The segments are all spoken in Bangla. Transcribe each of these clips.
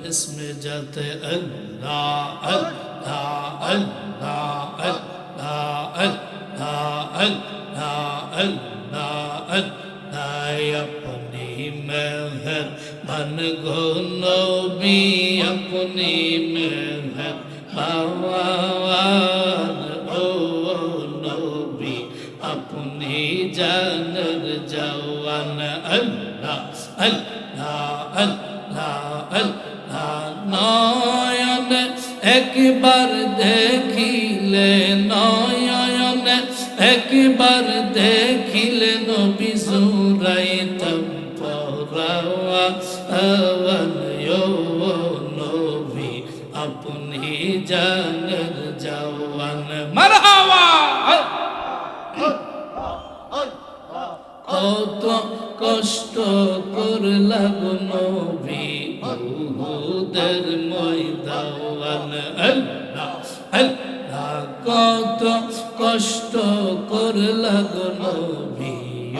इसमें जाते अल्लाह अल्लाह अल्लाह अल्लाह अल्लाह अल्लाह अल्लाह अल्लाह अपनी मेहर बन गो नबी अपनी मेहर बावान ओ नबी अपनी जानर जवान अल्लाह अल्लाह अल्लाह अल्लाह नयन একবার দেখিলে নয়ন একবার দেখিলে নবী জুরাইতাম পরাওয়ান ও নবী আপনি জানের জওয়ান মারহাবা কত কষ্ট করলা গো নবী উহুদের ময়দান আল্লাহ আল্লাহ কত কষ্ট করলা গো নবী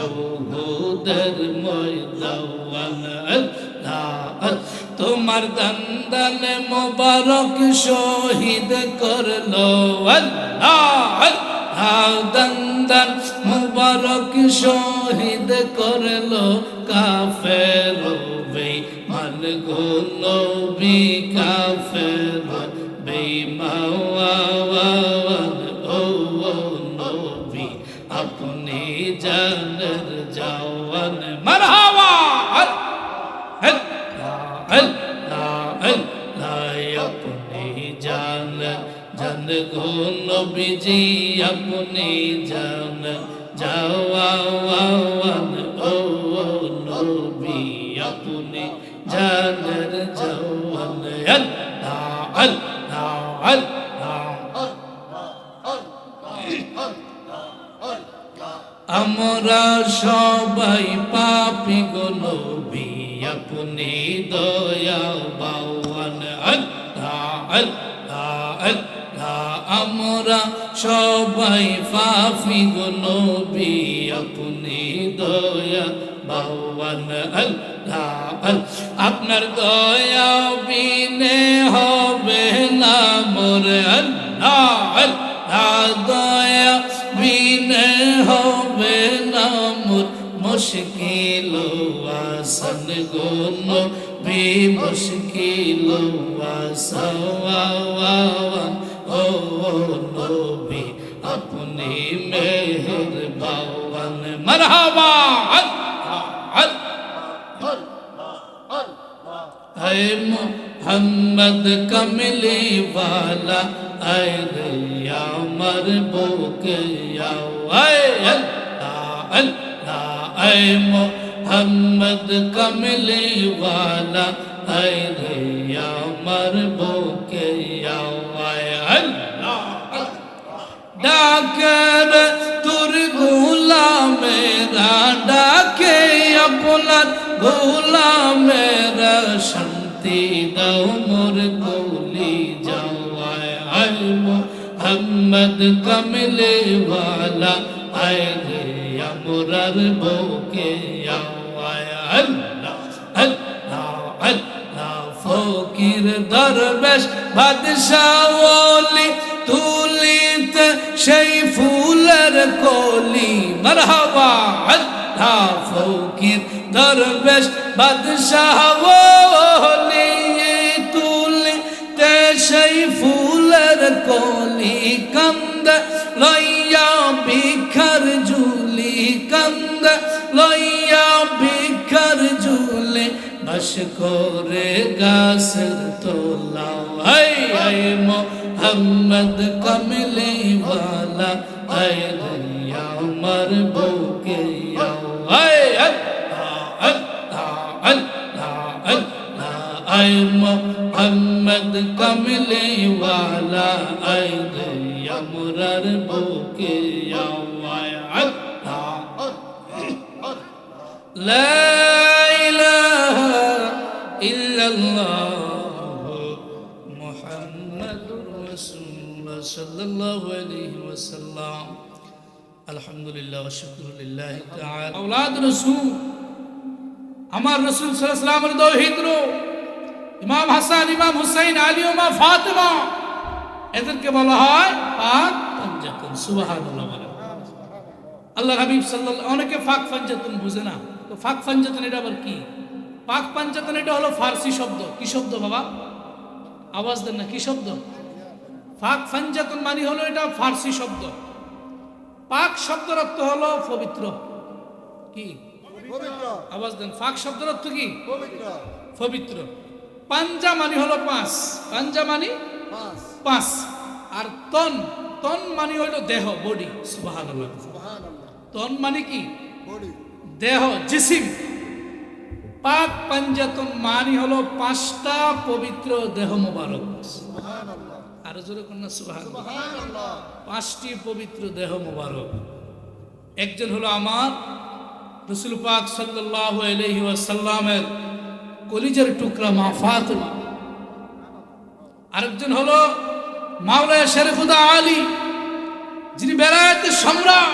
উহুদের ময়দান আল্লাহ তোমার দন্দন মোবারক শহীদ করলো আল্লাহ দন্দন মুবারক শহীদ করলো কাফের বেঈমান গো নবী কাফের বেঈমান ও নবী আপনি জানের জওয়ান মারহাবা আপনি জান জান গো নবীজি আপনি জান জওয়ান ও নবী আপনি জানের জওয়ান আল্লাহ আল্লাহ আল্লাহ আমরা সবাই পাপী গো নবী আপনি দয়া বাওয়ান আল্লাহ আল্লাহ আল্লাহ আমরা সবাই পাপী গো নবী আপনি দয়া বাওয়ান আল্লাহ আপনার দয়া বিনে হবে না মোর আল্লাহ আল্লাহ দয়া বিনে হবে না মোর মুশকিল আসান গো নবী মুশকিল আসান ও নবী আপনি মেহেরবান মারহাবা है मोहम्मद कमली वाला आए या मरबूक या अल्लाह अल्लाह ऐ मोहम्मद कमली वाला आए या मरबूक या अल्लाह डाकर तुर गुलाम मेरा डाके अपना गुलाम मेरा शांति दाओ मोर कोली जावाए अल मोहम्मद कमले वाला आए रे अमरर बोके आवाए अल्लाह अल्लाह अल्लाह फकीर दरवेश बादशाह ओली তুলিত সেই ফুলের কলি মারহাবা আল্লাহ ফকির দরবেশ বাদশাহ ওলি তুলিত সেই ফুলের কলি কান্দ লইয়া ভিখার ঝুলি কান্দ লইয়া ভিখার ঝুলি বস করে গাছের তোলা হাই হাই मोहम्मद कमले वाला आए या मरबूक या अल्लाह अल्लाह अल्लाह अल्लाह आए मोहम्मद कमले वाला आए या मरबूक या अल्लाह ला इलाहा इल्लल्लाह सल्लल्लाहु अलैहि वसल्लम अल्हम्दुलिल्लाह व शुक्रुलिल्लाह ताआला औलाद रसूल আমার রাসূল সাল্লাল্লাহু আলাইহি ওয়াসাল্লামের দৌহিত্র ইমাম হাসান, ইমাম হুসাইন, আলী ও মা ফাতেমা, এদেরকে বলা হয় পাক পাঞ্জাতন। সুবহানাল্লাহ বলেন। আল্লাহ হাবিব সাল্লাল্লাহু, অনেকে ফাক পাঞ্জাতন বুঝে না, তো ফাক পাঞ্জাতন এটা আবার কি? পাক পাঞ্জাতন এটা হলো ফার্সি শব্দ। কি শব্দ বাবা? আওয়াজ দেন না, কি শব্দ? পাক পাঞ্জাতন মানে হলো এটা ফার্সি শব্দ। পাক শব্দের অর্থ হলো পবিত্র। কি? আওয়াজ দেন। পাক শব্দের অর্থ কি? পবিত্র। পাঞ্জা মানে হলো পাঁচ, পাঞ্জা মানে পাঁচ। আর তন, তন মানে হলো দেহ, বডি। সুবহানাল্লাহ। তন মানে কি? দেহ, জিসিম। পাক পাঞ্জাতন মানে হলো পাঁচটা পবিত্র দেহ মোবারক। আরো জোরে কন্যা সুবহানাল্লাহ। পাঁচটি পবিত্র দেহ মোবারক। একজন হলো আমার রাসূল পাক সাল্লাল্লাহু আলাইহি ওয়াসাল্লামের কলিজার টুকরা মা ফাতেমা। আরেকজন হলো মাওলানা শরীফুদ্দৌলা আলী, যিনি বেলায়েতের সম্রাট।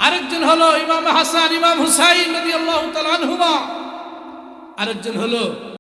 আরেকজন হলো ইমাম হাসান, ইমাম হুসাইন রাদিয়াল্লাহু তাআলা আনহুমা। আরেকজন হলো